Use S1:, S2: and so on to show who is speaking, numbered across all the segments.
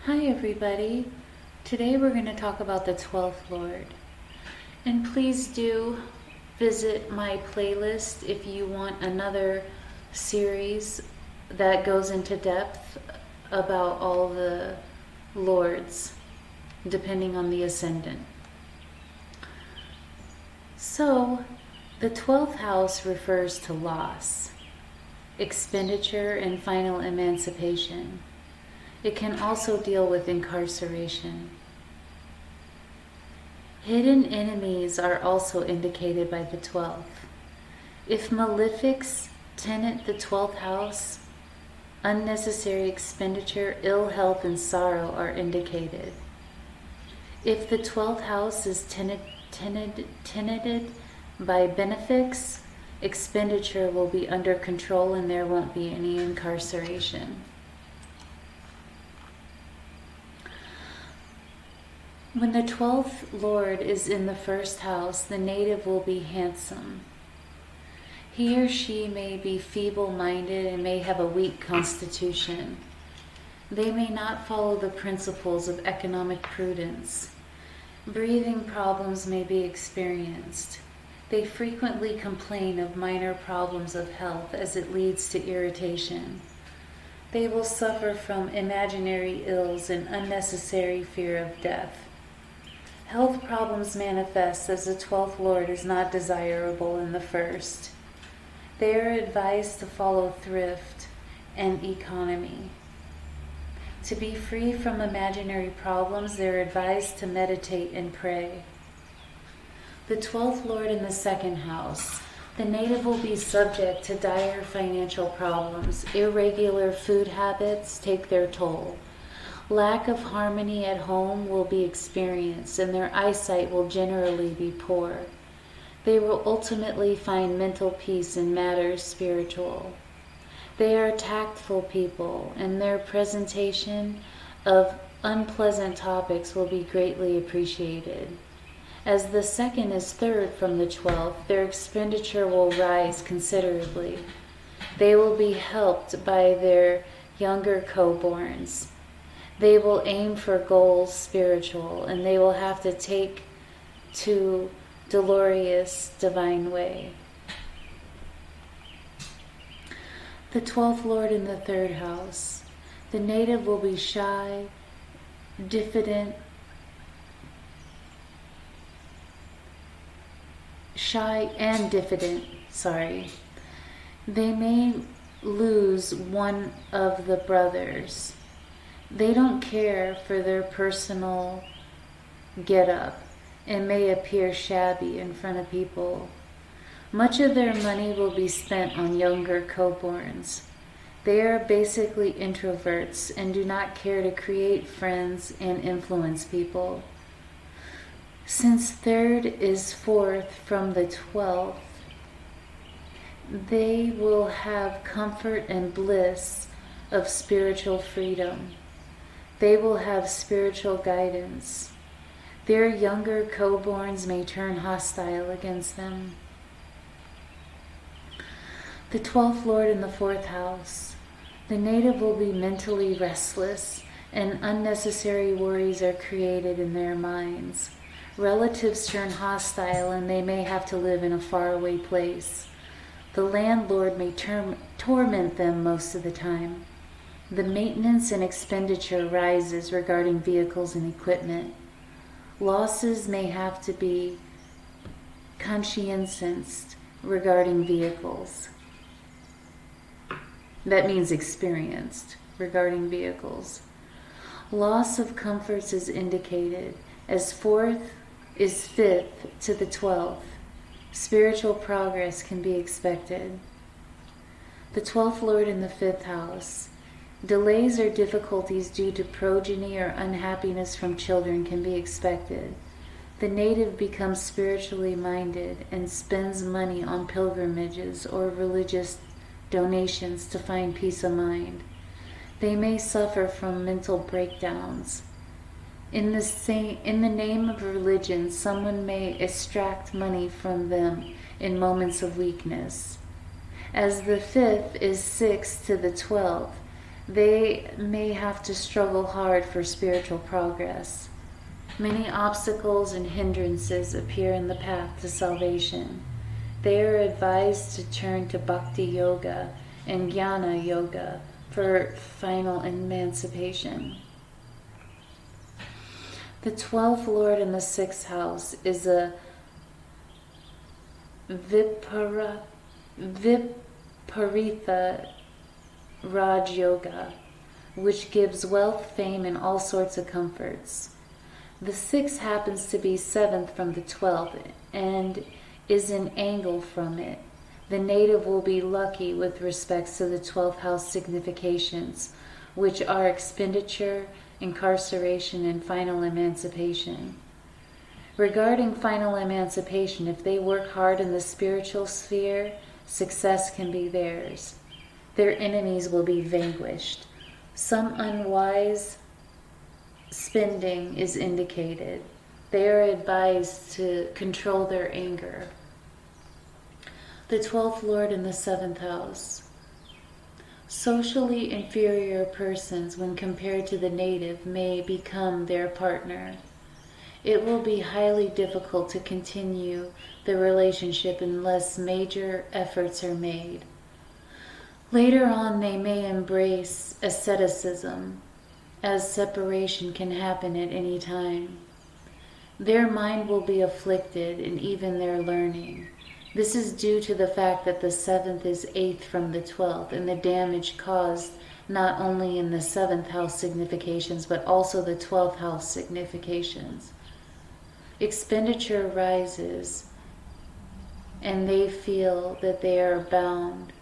S1: Hi everybody. Today we're going to talk about the 12th Lord. And please do visit my playlist if you want another series that goes into depth about all the lords, depending on the ascendant. So, the 12th house refers to loss, expenditure, and final emancipation. It can also deal with incarceration. Hidden enemies are also indicated by the 12th. If malefics tenant the 12th house, unnecessary expenditure, ill health, and sorrow are indicated. If the 12th house is tenanted by benefics, expenditure will be under control and there won't be any incarceration. When the 12th Lord is in the first house, the native will be handsome. He or she may be feeble-minded and may have a weak constitution. They may not follow the principles of economic prudence. Breathing problems may be experienced. They frequently complain of minor problems of health as it leads to irritation. They will suffer from imaginary ills and unnecessary fear of death. Health problems manifest as the 12th Lord is not desirable in the first. They are advised to follow thrift and economy. To be free from imaginary problems, they are advised to meditate and pray. The 12th Lord in the second house, the native will be subject to dire financial problems. Irregular food habits take their toll. Lack of harmony at home will be experienced, and their eyesight will generally be poor. They will ultimately find mental peace in matters spiritual. They are tactful people, and their presentation of unpleasant topics will be greatly appreciated. As the second is third from the 12th, their expenditure will rise considerably. They will be helped by their younger co-borns. They will aim for goals spiritual, and they will have to take to dolorous divine way. The 12th Lord in the third house. The native will be shy, diffident, They may lose one of the brothers. They don't care for their personal get-up and may appear shabby in front of people. Much of their money will be spent on younger co-borns. They are basically introverts and do not care to create friends and influence people. Since third is fourth from the 12th, they will have comfort and bliss of spiritual freedom. They will have spiritual guidance. Their younger co-borns may turn hostile against them. The 12th Lord in the fourth house. The native will be mentally restless, and unnecessary worries are created in their minds. Relatives turn hostile, and they may have to live in a faraway place. The landlord may torment them most of the time. The maintenance and expenditure rises regarding vehicles and equipment. Losses may have to be conscientioused regarding vehicles. That means experienced regarding vehicles. Loss of comforts is indicated as fourth is fifth to the 12th. Spiritual progress can be expected. The 12th Lord in the fifth house. Delays or difficulties due to progeny or unhappiness from children can be expected. The native becomes spiritually minded and spends money on pilgrimages or religious donations to find peace of mind. They may suffer from mental breakdowns. In the name of religion, someone may extract money from them in moments of weakness. As the fifth is sixth to the 12th, They may have to struggle hard for spiritual progress. Many obstacles and hindrances appear in the path to salvation. They are advised to turn to Bhakti Yoga and Jnana Yoga for final emancipation. The 12th Lord in the 6th house is a Viparitha Raj Yoga, which gives wealth, fame, and all sorts of comforts. The 6th happens to be 7th from the 12th and is an angle from it. The native will be lucky with respects to the 12th house significations, which are expenditure, incarceration, and final emancipation. Regarding final emancipation, if they work hard in the spiritual sphere, success can be theirs. Their enemies will be vanquished. Some unwise spending is indicated. They are advised to control their anger. The 12th Lord in the 7th house. Socially inferior persons, when compared to the native, may become their partner. It will be highly difficult to continue the relationship unless major efforts are made. Later on, they may embrace asceticism, as separation can happen at any time. Their mind will be afflicted, and even their learning. This is due to the fact that the 7th is 8th from the 12th, and the damage caused not only in the 7th house significations, but also the 12th house significations. Expenditure rises, and they feel that they are bound.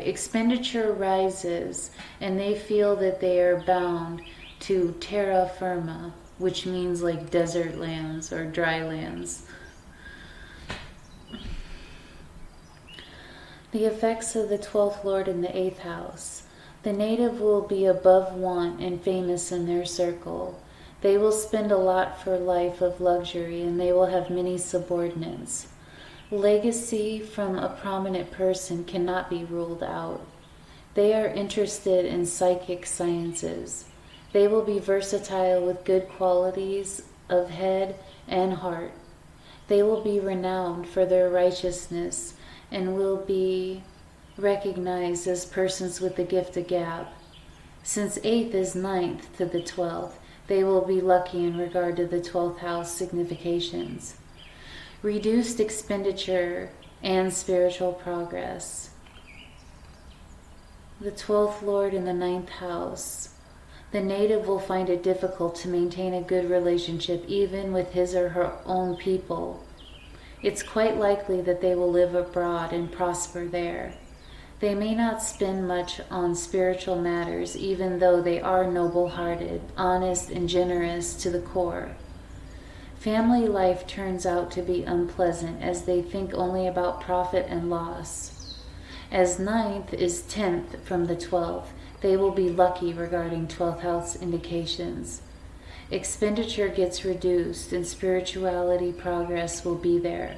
S1: Expenditure rises, and they feel that they are bound to terra firma, which means like desert lands or dry lands. The effects of the 12th Lord in the 8th house. The native will be above want and famous in their circle. They will spend a lot for life of luxury, and they will have many subordinates. Legacy from a prominent person cannot be ruled out. They are interested in psychic sciences. They will be versatile with good qualities of head and heart. They will be renowned for their righteousness and will be recognized as persons with the gift of gab. Since 8th is 9th to the 12th, they will be lucky in regard to the 12th house significations. Reduced expenditure and spiritual progress. The 12th Lord in the 9th house. The native will find it difficult to maintain a good relationship even with his or her own people. It's quite likely that they will live abroad and prosper there. They may not spend much on spiritual matters, even though they are noble-hearted, honest, and generous to the core. Family life turns out to be unpleasant as they think only about profit and loss. As 9th is 10th from the 12th, they will be lucky regarding 12th house indications. Expenditure gets reduced and spirituality progress will be there.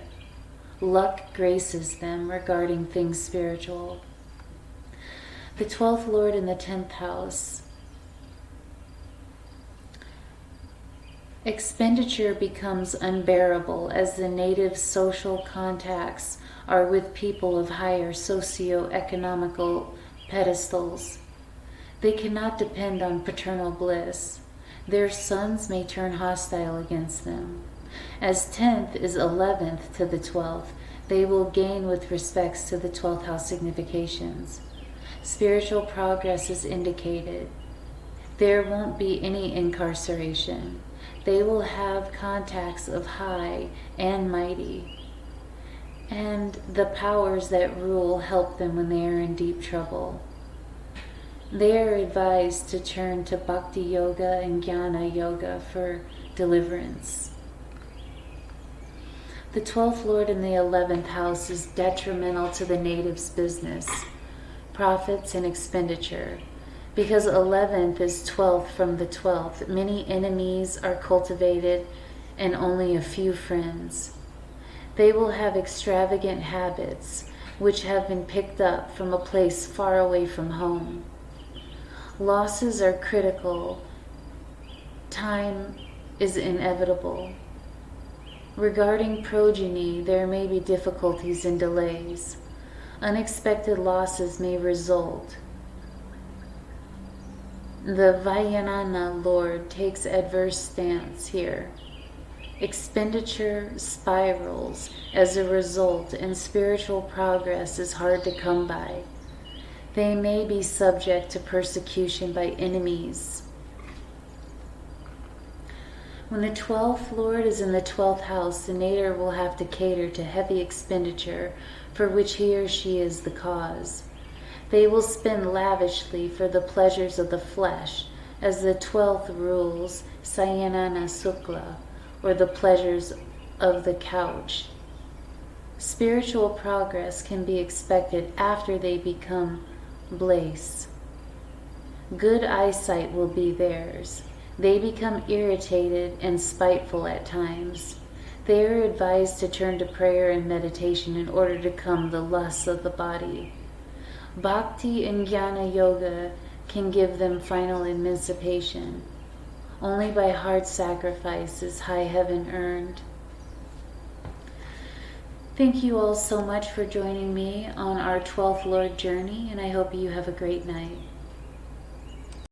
S1: Luck graces them regarding things spiritual. The 12th Lord in the 10th house. Expenditure becomes unbearable as the native social contacts are with people of higher socio-economical pedestals. They cannot depend on paternal bliss. Their sons may turn hostile against them. As 10th is 11th to the 12th, they will gain with respects to the 12th house significations. Spiritual progress is indicated. There won't be any incarceration. They will have contacts of high and mighty, and the powers that rule help them when they are in deep trouble. They are advised to turn to Bhakti Yoga and Jnana Yoga for deliverance. The 12th Lord in the 11th house is detrimental to the native's business, profits, and expenditure. Because 11th is 12th from the 12th, many enemies are cultivated and only a few friends. They will have extravagant habits, which have been picked up from a place far away from home. Losses are critical. Time is inevitable. Regarding progeny, there may be difficulties and delays. Unexpected losses may result. The Vayanana Lord takes adverse stance here. Expenditure spirals as a result, and spiritual progress is hard to come by. They may be subject to persecution by enemies. When the 12th Lord is in the 12th house, the native will have to cater to heavy expenditure for which he or she is the cause. They will spend lavishly for the pleasures of the flesh, as the 12th rules Sayanana Sukla, or the pleasures of the couch. Spiritual progress can be expected after they become blaze. Good eyesight will be theirs. They become irritated and spiteful at times. They are advised to turn to prayer and meditation in order to calm the lusts of the body. Bhakti and Jnana Yoga can give them final emancipation. Only by hard sacrifice is high heaven earned. Thank you all so much for joining me on our 12th Lord journey, and I hope you have a great night.